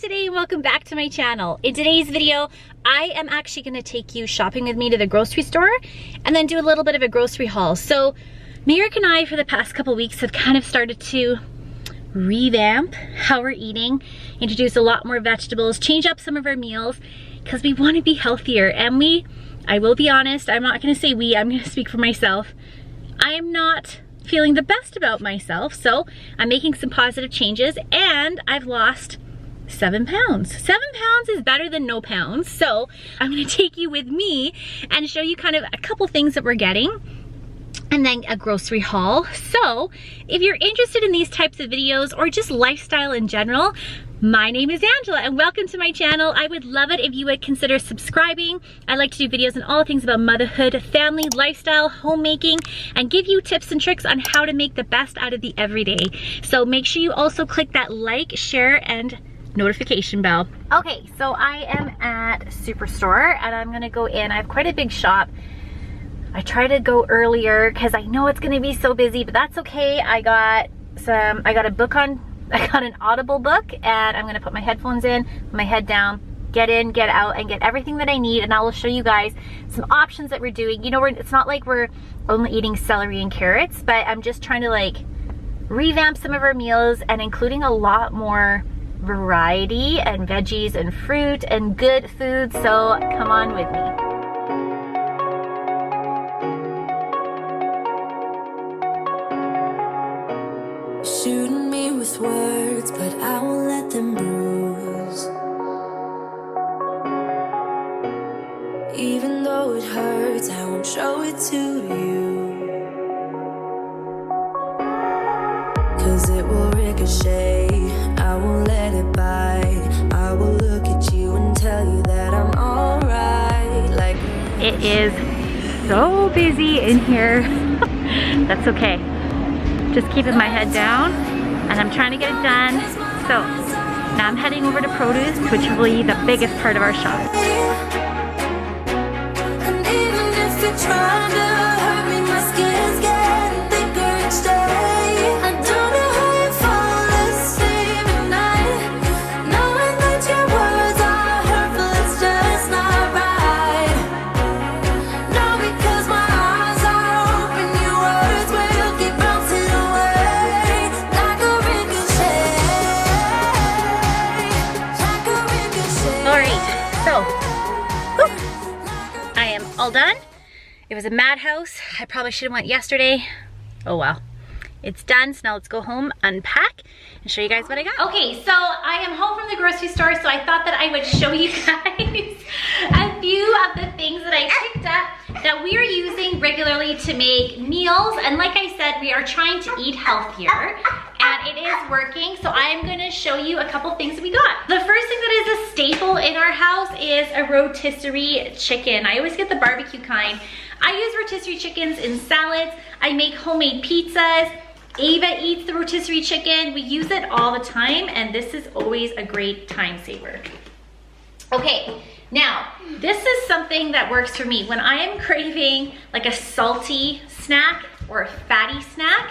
today and welcome back to my channel. In today's video, I am actually gonna take you shopping with me to the grocery store and then do a little bit of a grocery haul. So Merrick and I for the past couple weeks have kind of started to revamp how we're eating, introduce a lot more vegetables, change up some of our meals because we want to be healthier. And I will be honest, I'm not gonna say we, I'm gonna speak for myself. I am not feeling the best about myself, so I'm making some positive changes and I've lost 7 pounds. 7 pounds is better than no pounds, so I'm gonna take you with me and show you kind of a couple things that we're getting and then a grocery haul. So if you're interested in these types of videos or just lifestyle in general, my name is Angela and welcome to my channel. I would love it if you would consider subscribing. I like to do videos on all things about motherhood, family, lifestyle, homemaking, and give you tips and tricks on how to make the best out of the everyday. So make sure you also click that like, share, and notification bell. Okay, so I am at Superstore and I'm gonna go in. I have quite a big shop. I try to go earlier because I know it's gonna be so busy, but that's okay. I got an Audible book and I'm gonna put my headphones in, put my head down, get in, get out, and get everything that I need, and I will show you guys some options that we're doing. You know, it's not like we're only eating celery and carrots, but I'm just trying to like revamp some of our meals and including a lot more variety and veggies and fruit and good food, so come on with me. Shooting me with words, but I won't let them bruise. Even though it hurts, I won't show it to you. 'Cause it will ricochet, I won't let it bite. I will look at you and tell you that I'm alright. Like it is so busy in here. That's okay. Just keeping my head down and I'm trying to get it done. So now I'm heading over to produce, which will be the biggest part of our shop. and even if you're trying to hurt me, my skin's getting thicker each day. I don't know how you fall asleep at night, knowing that your words are hurtful, it's just not right. No, because my eyes are open, your words will keep bouncing away like a ricochet, like a ricochet. All right, so whew, I am all done. It was a madhouse. I probably should have went yesterday. Oh well. It's done, so now let's go home, unpack, and show you guys what I got. Okay, so I am home from the grocery store, so I thought that I would show you guys a few of the things that I picked up that we are using regularly to make meals. And like I said, we are trying to eat healthier, and it is working, so I'm gonna show you a couple things that we got. The first thing that is a staple in our house is a rotisserie chicken. I always get the barbecue kind. I use rotisserie chickens in salads. I make homemade pizzas. Ava eats the rotisserie chicken. We use it all the time, and this is always a great time saver. Okay, now, this is something that works for me. When I am craving like a salty snack or a fatty snack,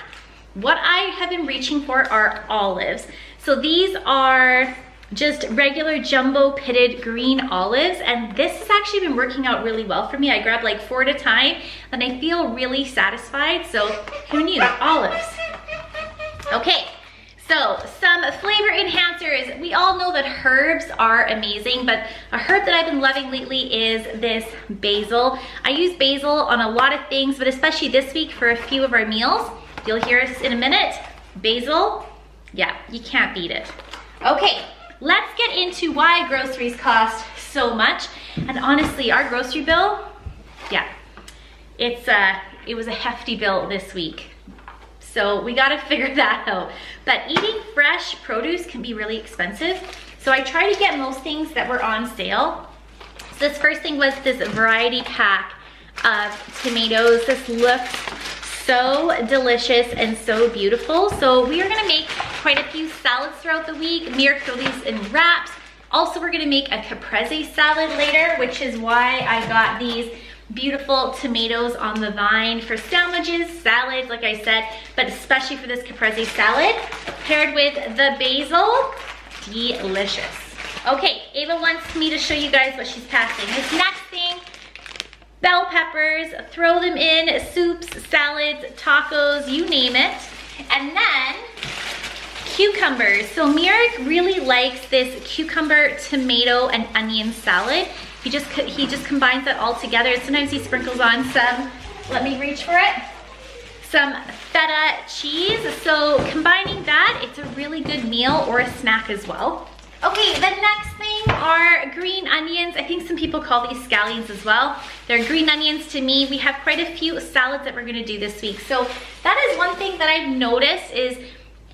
what I have been reaching for are olives. So these are just regular jumbo pitted green olives, and this has actually been working out really well for me. I grab like 4 at a time and I feel really satisfied. So who knew? Olives. Okay, so some flavor enhancers. We all know that herbs are amazing, but a herb that I've been loving lately is this basil. I use basil on a lot of things, but especially this week for a few of our meals. You'll hear us in a minute. Basil, yeah, you can't beat it. Okay, let's get into why groceries cost so much. And honestly, our grocery bill, yeah, it was a hefty bill this week. So we gotta figure that out. But eating fresh produce can be really expensive. So I try to get most things that were on sale. So this first thing was this variety pack of tomatoes. This looks so delicious and so beautiful. So we are gonna make quite a few salads throughout the week. Mir throw these in wraps. Also, we're gonna make a caprese salad later, which is why I got these beautiful tomatoes on the vine for sandwiches, salads, like I said, but especially for this caprese salad, paired with the basil. Delicious. Okay, Ava wants me to show you guys what she's passing. This next thing, bell peppers, throw them in soups, salads, tacos, you name it. And then cucumbers. So Mirik really likes this cucumber, tomato, and onion salad. He just combines that all together. Sometimes he sprinkles on some, let me reach for it, some feta cheese. So combining that, it's a really good meal or a snack as well. Okay, the next thing are green onions. I think some people call these scallions as well. They're green onions to me. We have quite a few salads that we're gonna do this week. So that is one thing that I've noticed is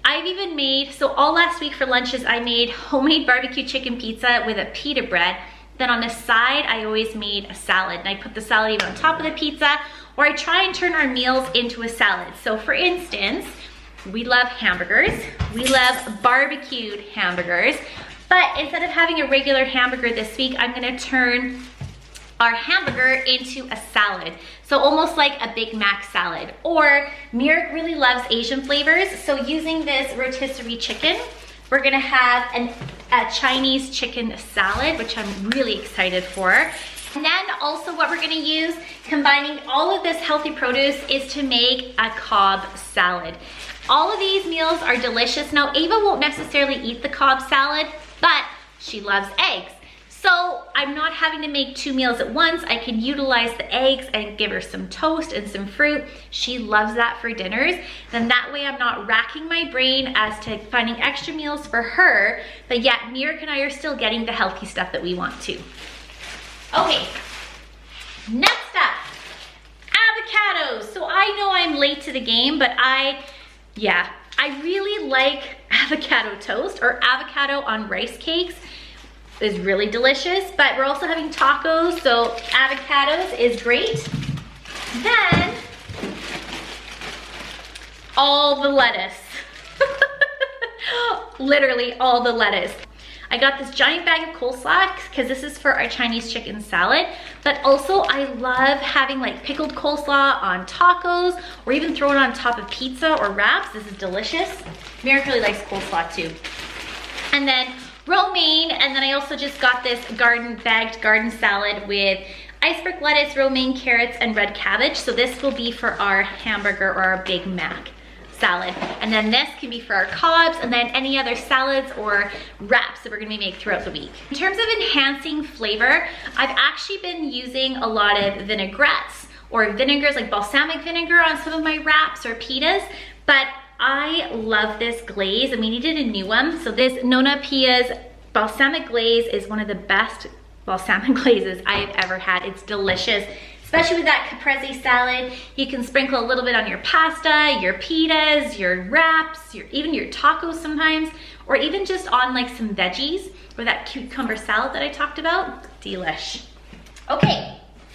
I've even made, so all last week for lunches, I made homemade barbecue chicken pizza with a pita bread. Then on the side, I always made a salad. And I put the salad either on top of the pizza, or I try and turn our meals into a salad. So for instance, we love hamburgers. We love barbecued hamburgers. But instead of having a regular hamburger this week, I'm gonna turn our hamburger into a salad. So almost like a Big Mac salad. Or Mirik really loves Asian flavors. So using this rotisserie chicken, we're gonna have a Chinese chicken salad, which I'm really excited for. And then also what we're gonna use, combining all of this healthy produce, is to make a Cobb salad. All of these meals are delicious. Now, Ava won't necessarily eat the Cobb salad, but she loves eggs. So I'm not having to make 2 meals at once. I can utilize the eggs and give her some toast and some fruit. She loves that for dinners. Then that way I'm not racking my brain as to finding extra meals for her, but yet Mirik and I are still getting the healthy stuff that we want to. Okay, next up, avocados. So I know I'm late to the game, but I really like avocado toast, or avocado on rice cakes is really delicious, but we're also having tacos, so avocados is great. Then, all the lettuce. Literally all the lettuce. I got this giant bag of coleslaw because this is for our Chinese chicken salad, but also I love having like pickled coleslaw on tacos, or even throw it on top of pizza or wraps. This is delicious. Mirik really likes coleslaw too. And then romaine, and then I also just got this bagged garden salad with iceberg lettuce, romaine, carrots, and red cabbage. So this will be for our hamburger or our Big Mac salad. And then this can be for our Cobbs, and then any other salads or wraps that we're gonna make throughout the week. In terms of enhancing flavor, I've actually been using a lot of vinaigrettes or vinegars, like balsamic vinegar on some of my wraps or pitas, but I love this glaze, and we needed a new one. So this Nona Pia's balsamic glaze is one of the best balsamic glazes I've ever had. It's delicious, especially with that caprese salad. You can sprinkle a little bit on your pasta, your pitas, your wraps, even your tacos sometimes, or even just on like some veggies, or that cucumber salad that I talked about. Delish. Okay.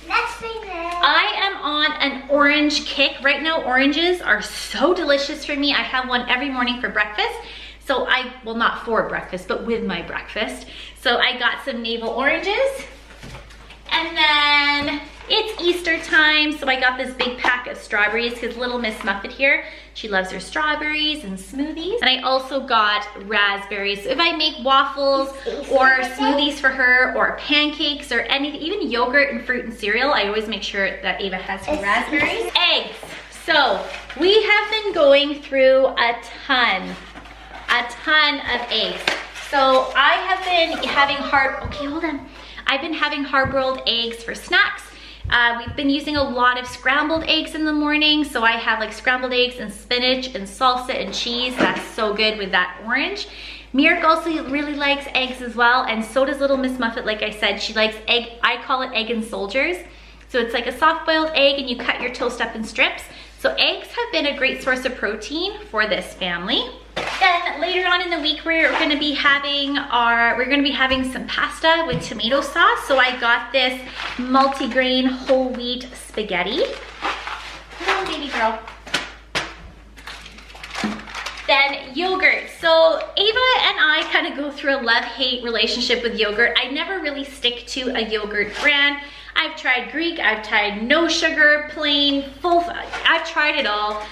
Next thing is, I am on an orange kick. Right now, oranges are so delicious for me. I have one every morning for breakfast. So well, not for breakfast, but with my breakfast. So I got some navel oranges. And then it's Easter time, so I got this big pack of strawberries because little Miss Muffet here, she loves her strawberries and smoothies. And I also got raspberries. So if I make waffles or smoothies for her, or pancakes or anything, even yogurt and fruit and cereal, I always make sure that Ava has some raspberries. Eggs. So we have been going through a ton of eggs. So I have been having I've been having hard-boiled eggs for snacks. We've been using a lot of scrambled eggs in the morning. So I have like scrambled eggs and spinach and salsa and cheese. That's so good with that orange. Mirik also really likes eggs as well, and so does little Miss Muffet. Like I said, she likes egg. I call it egg and soldiers. So it's like a soft-boiled egg, and you cut your toast up in strips. So eggs have been a great source of protein for this family. Then later on in the week, we're gonna be having some pasta with tomato sauce. So I got this multi-grain whole wheat spaghetti. Come on, baby girl. Then yogurt. So Ava and I kind of go through a love-hate relationship with yogurt. I never really stick to a yogurt brand. I've tried Greek, I've tried no sugar, plain, full, I've tried it all.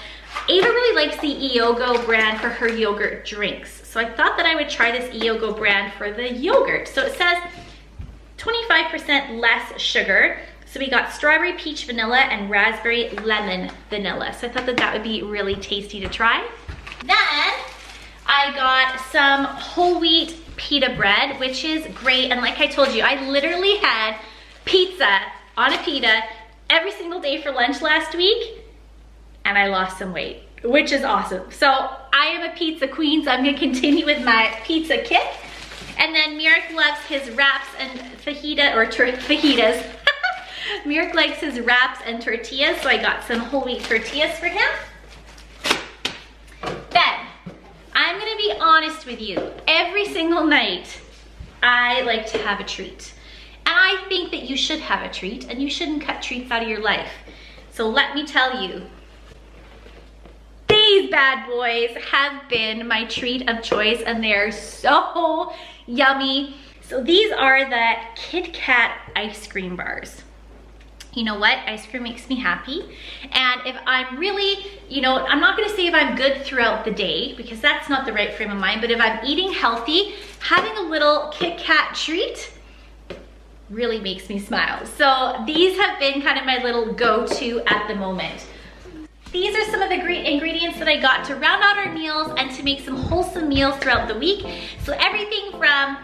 Ava really likes the Iogo brand for her yogurt drinks. So I thought that I would try this Iogo brand for the yogurt. So it says 25% less sugar. So we got strawberry peach vanilla and raspberry lemon vanilla. So I thought that that would be really tasty to try. Then I got some whole wheat pita bread, which is great. And like I told you, I literally had pizza on a pita every single day for lunch last week, and I lost some weight, which is awesome. So I am a pizza queen, so I'm gonna continue with my pizza kick. And then Mirek loves his wraps and fajitas. Mirek likes his wraps and tortillas, so I got some whole wheat tortillas for him. Then, I'm gonna be honest with you. Every single night, I like to have a treat. And I think that you should have a treat, and you shouldn't cut treats out of your life. So let me tell you, these bad boys have been my treat of choice, and they're so yummy. So these are the Kit Kat ice cream bars. You know what? Ice cream makes me happy. And if I'm really, I'm not gonna say if I'm good throughout the day, because that's not the right frame of mind, but if I'm eating healthy, having a little Kit Kat treat really makes me smile. So these have been kind of my little go-to at the moment. These are some of the great ingredients that I got to round out our meals and to make some wholesome meals throughout the week. So everything from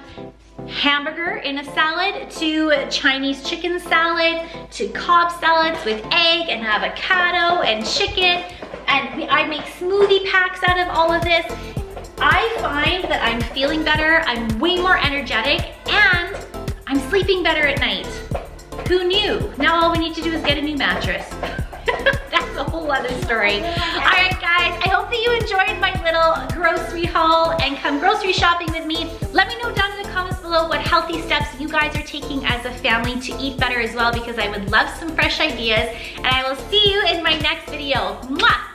hamburger in a salad to Chinese chicken salad to Cobb salads with egg and avocado and chicken, and I make smoothie packs out of all of this. I find that I'm feeling better, I'm way more energetic, and I'm sleeping better at night. Who knew? Now all we need to do is get a new mattress. That's a whole other story. All right, guys, I hope that you enjoyed my little grocery haul and come grocery shopping with me. Let me know down in the comments below what healthy steps you guys are taking as a family to eat better as well, because I would love some fresh ideas, and I will see you in my next video. Mwah!